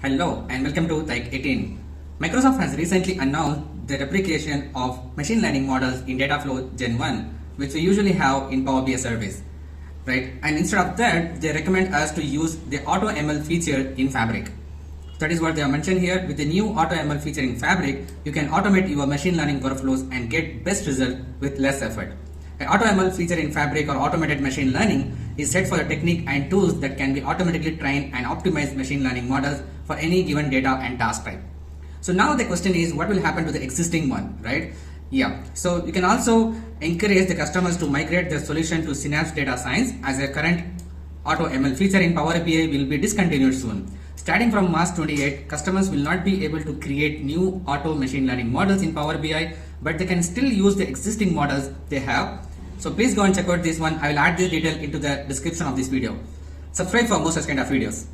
Hello and welcome to taik18. Microsoft has recently announced the deprecation of machine learning models in Dataflow Gen 1, which we usually have in Power BI service, right? And instead of that, they recommend us to use the AutoML feature in Fabric. That is what they have mentioned here. With the new AutoML feature in Fabric, you can automate your machine learning workflows and get best result with less effort. An AutoML feature in Fabric or automated machine learning is set for the technique and tools that can be automatically trained and optimize machine learning models for any given data and task type. So now the question is, what will happen to the existing one, right? Yeah, so you can also encourage the customers to migrate their solution to Synapse Data Science, as a current AutoML feature in Power BI will be discontinued soon. Starting from March 28, customers will not be able to create new auto machine learning models in Power BI, but they can still use the existing models they have. So please go and check out this one. I will add this detail into the description of this video. Subscribe for more such kind of videos.